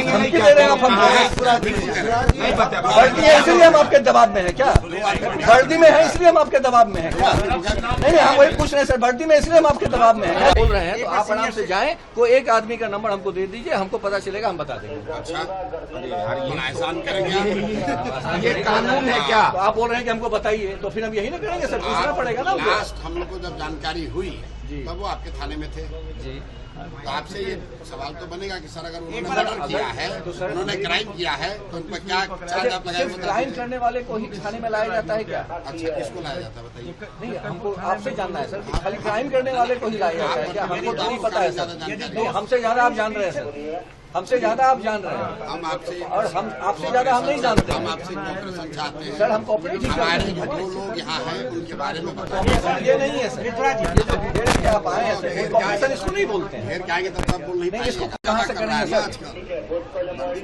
धमकी दे रहे हैं आप हमको? वर्दी है इसलिए हम आपके दबाव में है क्या? वर्दी में है इसलिए हम आपके दबाव में है क्या? नहीं, हम वही पूछ रहे हैं सर, वर्दी में इसलिए हम आपके दबाव में है बोल रहे हैं। तो आप आराम से जाएं, कोई एक आदमी का नंबर हमको दे दीजिए, हमको पता चलेगा, हम बता देंगे। अच्छा, एहसान करेंगे? ये कानून है क्या? तो आप बोल रहे हैं कि हमको बताइए, तो फिर हम यही ना करेंगे सर, पूछना पड़ेगा ना। लास्ट हम लोग को जब जानकारी हुई तब वो आपके थाने में थे जी, तो आपसे ये सवाल तो बनेगा कि सर अगर उन्होंने मर्डर किया है, उन्होंने क्राइम किया है, तो उन पर क्या चार्ज आप लगाए? क्राइम करने वाले को ही थाने में लाया जाता है क्या? अच्छा, किसको लाया जाता है बताइए? नहीं, हमको आपसे जानना है सर, खाली क्राइम करने वाले को ही लाया जाता है क्या? हमको तो नहीं पता है सर। नहीं, हमसे ज्यादा आप जान रहे हैं सर, हमसे ज्यादा आप जान रहे हैं। हम आपसे और हम आपसे ज्यादा हम नहीं जानते। हम आपसे कोऑपरेशन चाहते हैं सर, हम कोऑपरेटिव हमारे जो लोग यहाँ हैं उनके बारे में बताइए। ये नहीं है सर, ये जो घेर के आप आए हैं सर, कोऑपरेशन इसको नहीं बोलते हैं। फिर क्या आएंगे तब आप बोल नहीं पाएंगे। इसको कहाँ से करेंगे सर?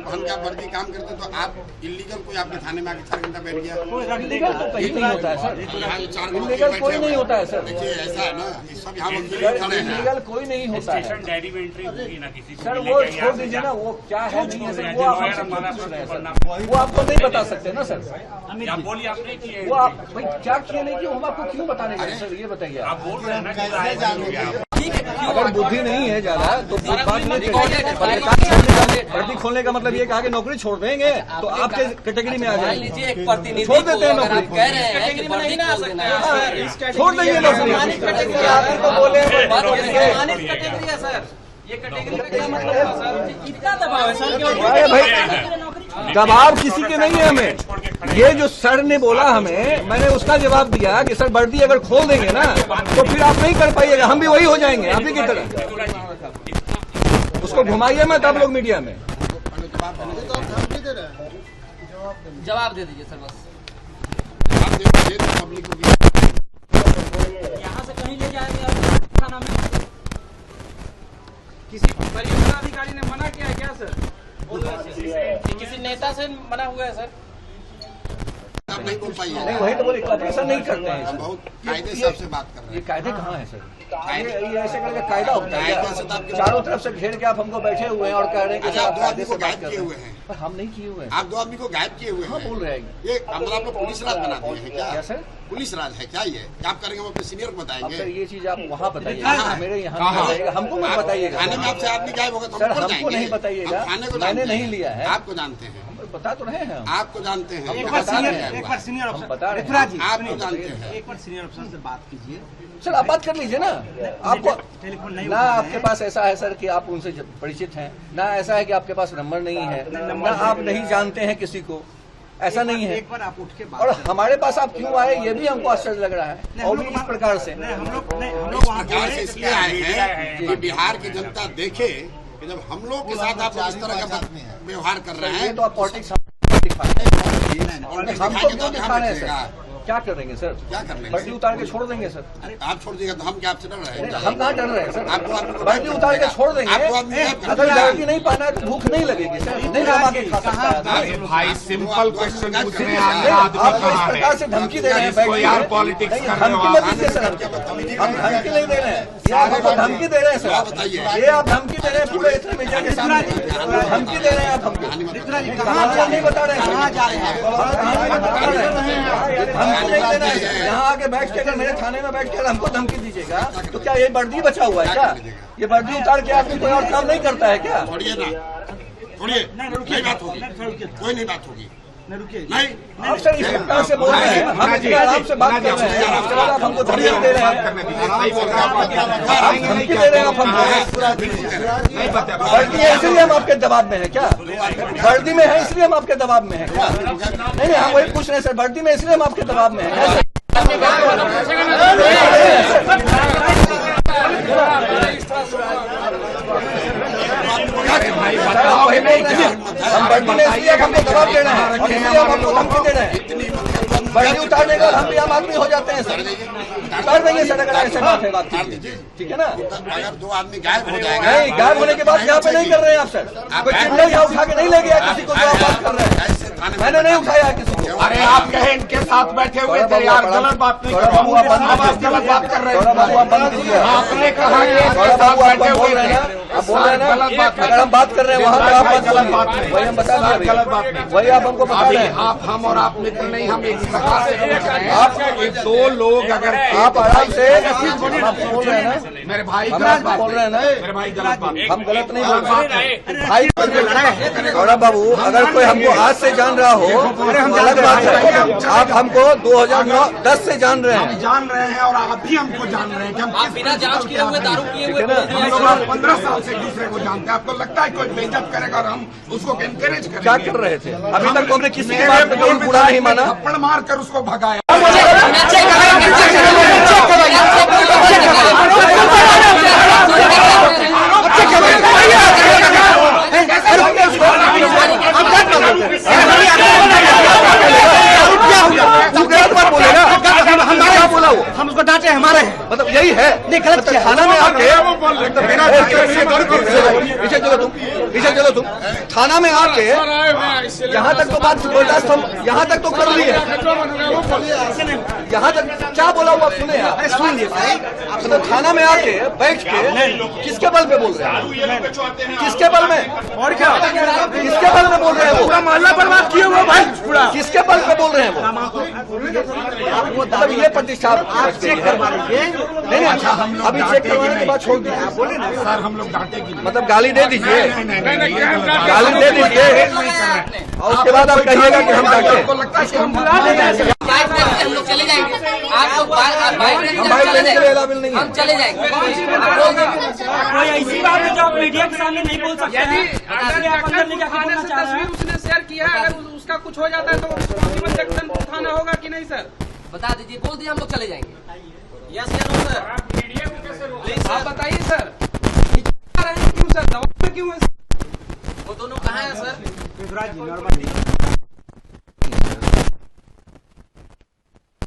हम क्या वर्दी काम करते तो आप इलीगल कोई आपके थाने में आके 4 घंटा बैठ गया? इलीगल तो कहीं नहीं होता है सर, इलीगल कोई नहीं होता है सर। देखिए ऐसा है ना, सब यहाँ खड़े हैं, इलीगल कोई नहीं होता है डायरी में एंट्री होगी ना किसी सर। वो छोड़ दीजिए ना, वो क्या है नहीं है सर, वो आप हमसे क्यों पूछ रहे हैं सर? वो आपको नहीं बता सकते ना सर। बोलिए आपने किए, वो आप भाई क्या किए नहीं किए, हम आपको क्यों बताने गए सर, ये बताइए आप। बोल रहे हैं ना कि अगर बुद्धि नहीं है ज्यादा तो बात नहीं वर्दी खोलने का मतलब ये कहा कि नौकरी छोड़ देंगे तो आपके कैटेगरी में आ जाएंगे। छोड़ देते हैं नौकरी, छोड़ देंगे नौकरी। बोले ये कैटेगरी का क्या मतलब है सर? इतना दबाव है सर? अरे भाई, दबाव किसी के नहीं है हमें। ये जो सर ने बोला हमें, मैंने उसका जवाब दिया कि सर वर्दी अगर खोल देंगे ना तो फिर आप नहीं कर पाइएगा, हम भी वही हो जाएंगे आप ही की तरह। उसको घुमाइए मत आप लोग मीडिया में। जवाब दे दीजिए सर बस। यहाँ से कहीं ले जाएंगे आप थाना में? किसी परियोजना अधिकारी ने मना किया है क्या सर? किसी नेता से मना हुआ है सर? आप नहीं बोल पाइए। नहीं, वही तो बोले कॉपरेशन नहीं करते हैं। हम बहुत कायदे से आपसे बात कर रहे ये हैं। कायदे कहाँ है सर? ये ऐसे करके कायदा होता है क्या? चारों तरफ से घेर के आप हमको बैठे हुए हैं और कह रहे हैं कि अच्छा, आप 2 आदमी को बात गायब कर किए रहे हुए हैं। हैं। पर हम नहीं किए हुए हैं। आप 2 आदमी को गायब किए हुए हाँ, हैं। बोल रहे हैं ये अंदर आपको पुलिस राज बना दिए हैं क्या? क्या सर? पुलिस राज है क्या ये? क्या आप करेंगे? वो अपने सीनियर को अब सर बताएंगे। ये चीज आप वहाँ बताइएगा, मेरे यहाँ नहीं बताइएगा, हमको मत बताइएगा। थाने में आपसे आदमी गायब होगा तो सर, हम ऊपर हमको जाएंगे। नहीं बताइएगा, हम थाने को मैंने जानते नहीं हैं। लिया है। आपको जानते हैं, बता तो रहे हैं हम। आपको जानते हैं, एक बार सीनियर हम बता रहे हैं। आपको जानते हैं। एक बार सीनियर अफसर से बात कीजिए सर, आप बात कर लीजिए ना। आपको टेलीफोन नहीं ना आपके पास ऐसा है सर कि आप उनसे परिचित हैं, ना ऐसा है कि आपके पास नंबर नहीं है, ना आप नहीं जानते हैं किसी को, ऐसा नहीं है। एक बार आप उठ के बात और हमारे पास आप क्यों आए ये भी हमको आश्चर्य लग रहा है, और भी इस प्रकार से। हम लोग इस प्रकार से इसलिए आए हैं कि बिहार की जनता देखे कि जब हम लोग के साथ आप इस तरह का व्यवहार कर रहे ये हैं तो आप पॉलिटिक्स दिखा रहे हैं। और हमको क्यों दिखा रहे हैं सर? क्या करेंगे सर? क्या करने वर्दी उतार के छोड़ देंगे सर? आप छोड़ दीजिएगा तो हम क्या आपसे डर रहे हैं? हम कहाँ डर रहे हैं सर? आपको आपको वर्दी उतार के छोड़ देंगे। आपको आदमी अगर वर्दी नहीं पाना है तो भूख नहीं लगेगी सर, नहीं कमा के खा सकता है। भाई सिंपल क्वेश्चन पूछ रहे हैं, आप इस प्रकार से धमकी दे रहे हैं, इसको यार पॉलिटिक्स कर रहे हो धमकी मत आप। दीजिए सर, हम धमकी नहीं दे रहे हैं, ये आप हमको धमकी दे रहे हैं सर, ये आप धमकी दे रहे हैं पूरे इतने मीडिया के सामने, धमकी दे रहे हैं आप हमको। कहाँ नहीं बता रहे हैं, धमकी नहीं दे रहे हैं। यहाँ आके बैठ के अगर मेरे थाने में बैठ के हमको धमकी दीजिएगा तो क्या ये वर्दी बचा हुआ है क्या? ये वर्दी उतार के आदमी कोई और काम नहीं करता है क्या? छोड़िए ना, छोड़िए, नहीं बात होगी, कोई नहीं बात होगी, नहीं। आप सर इस प्रकार से बोल रहे हैं, हम इतने आराम से बात कर रहे हैं, उसके बाद आप हमको धमकी दे रहे हैं, धमकी दे रहे हैं आप हमको। वर्दी है इसलिए हम आपके दबाव में है क्या? वर्दी में है इसलिए हम आपके दबाव में है क्या? नहीं, हम वही पूछ रहे हैं सर, वर्दी में इसलिए हम आपके दबाव में है। हम वर्दी में इसलिए हमको दबाव दे रहे हैं और इसलिए हम आपको धमकी दे रहे हैं। वर्दी उतारने का हम भी आम आदमी हो जाते हैं सर, उतार देंगे सर अगर ऐसे बात है, बात कीजिए, ठीक है ना? अगर 2 आदमी गायब हो जाएगा, नहीं, गायब होने के बाद यहाँ पे नहीं कर रहे हैं आप सर, कोई चिंता यहाँ उठा के नहीं ले गया किसी को जो आप बात कर रहे हैं, मैंने नहीं उठाया किसी को। अरे आप कहे इनके साथ बैठे हुए थे यार, गलत बात नहीं कर रहे, बाबू आप गलत बात कर रहे हैं। बंद कीजिए, आपने कहा कि इनके साथ बैठे हुए थे। आप बोल रहे हैं ना, गलत बात है। अगर हम बात कर रहे हैं वहाँ तो आप मत गलत बात बोलिए। नहीं। वही हम बता सर, दिए गलत बात नहीं। वही आप हमको बता अभी रहे हैं। आप हम और आप मित्र नहीं, हम एक प्रकार से समझ रहे हैं। आप दो लोग अगर आप आराम से आप बोल रहे हैं ना, मेरे भाई हम गलत बात बोल रहे हैं ना, मेरे भाई गलत बात हम गलत नहीं बोल रहे भाई। गौरव बाबू, अगर कोई हमको आज से जान रहा हो तो अलग बात है। आप हमको 2009-10 से जान रहे हैं, जान रहे हैं और आप भी हमको जान रहे हैं कि हम आप बिना जांच किए हुए दारू पिए हुए ठीक है ना? बोल रहे हम हैं। लोग 15 साल से एक दूसरे को जानते हैं। आपको लगता है कोई बेइज्जत करेगा और हम उसको एनकरेज करेंगे? क्या कर रहे थे? अभी तक तो हमने किसी की बात पे कभी बुरा नहीं माना। थप्पड़ मार कर उसको भगाया। तू गलत बात बोलेगा? क्या बोला वो? हम उसको डांटे हमारे हैं। मतलब यही है। नहीं, गलत किया। थाना में आके पीछे चलो तुम, पीछे चलो तुम। थाना में आके यहाँ तक तो बात बर्दाश्त हम यहाँ तक तो कर लिए। यहाँ तक क्या बोला हुआ सुने आप? सुन लिए भाई। मतलब थाना में आके बैठ के किसके बल पे बोल रहे हैं? किसके बल में? और क्या? किसके बल में बोल रहे हैं वो? मोहल्ला बर्बाद किए हुए भाई पूरा। किसके बल पे बोल रहे हैं वो? मतलब ये प्रतिष्ठा आप चेक करवा लीजिए। नहीं नहीं, अभी चेक करवाने के बाद छोड़ दीजिए। बोले ना सर हम लोग डांटेगी नहीं। मतलब गाली दे दीजिए, नहीं, गाली दे दीजिए और उसके बाद आप कहिएगा कि हम डांटे। आपको लगता है कि हम बुला देंगे? हम लोग चले जाएंगे। आप लोग बाइक हम बाइक लेने के लिए एलाबिल नहीं है। हम चले जाएंगे। कोई ऐसी बात है जो आप मीडिया के सामने नहीं बोल सकते हैं। यदि आप अंदर लेके आके थाने बोलना से चाह रहे हैं। तस्वीर उसने शेयर किया है, अगर उसका कुछ हो जाता है तो रिस्पॉन्सिबल सेक्शन उठाना होगा कि नहीं सर? बता दीजिए, बोल दिए हम लोग चले जाएंगे। यस या नो सर? प्लीज आप बताइए सर, क्यों सर, दवा में क्यों है सर? वो दोनों कहाँ हैं सर?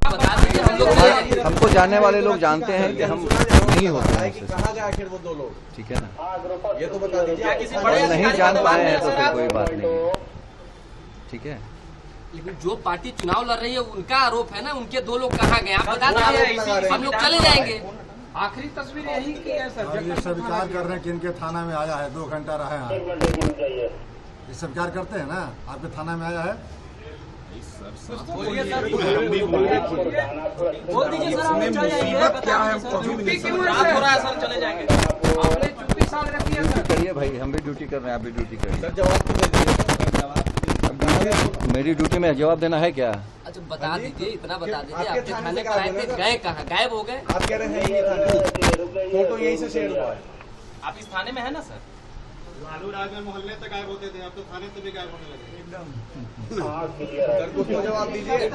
बता दीजिए, हम लोग चले जाएंगे। हमको जानने वाले लोग जानते हैं कि हम नहीं होते हैं उससे। कहाँ गए आखिर वो दो लोग? ठीक है ना? ये तो बता दीजिए। किसी और बड़े नहीं अधिकारी जान को पाए हैं मालूम तो है फिर सर? कोई बात नहीं है। ठीक है, लेकिन जो पार्टी चुनाव लड़ रही है उनका आरोप है ना, उनके दो लोग कहाँ गए आप बता दीजिए, हम लोग चले जाएंगे। आखिरी तस्वीर यही की है सर। और ये सब विचार कर रहे हैं कि इनके थाना में आया है, 2 घंटा रहे हैं। ये सब विचार करते हैं ना, आपके थाना में आया है। बोल दीजिए सर, हम चले जाएंगे। क्या है हमको अभी भी नहीं समझ में रात हो रहा है सर, चले जाएंगे। आपने चुप्पी साध रखी है सर। करिए भाई, हम भी ड्यूटी कर रहे हैं, आप भी ड्यूटी करिए। सर जवाब तो दे दीजिए। जवाब मेरी ड्यूटी में जवाब देना है क्या? अच्छा बता दीजिए, इतना बता दीजिए, आपके आपके थाने थाने से पर आए थे, गायब गए कहाँ, गायब हो गए? आप कह रहे हैं ये थाने फोटो यहीं से शेयर हुआ है। आप इस थाने में है ना सर? लालू राज में मोहल्ले तक गायब होते थे, अब तो थाने से भी गायब होने लगे। सर कुछ तो जवाब दीजिए।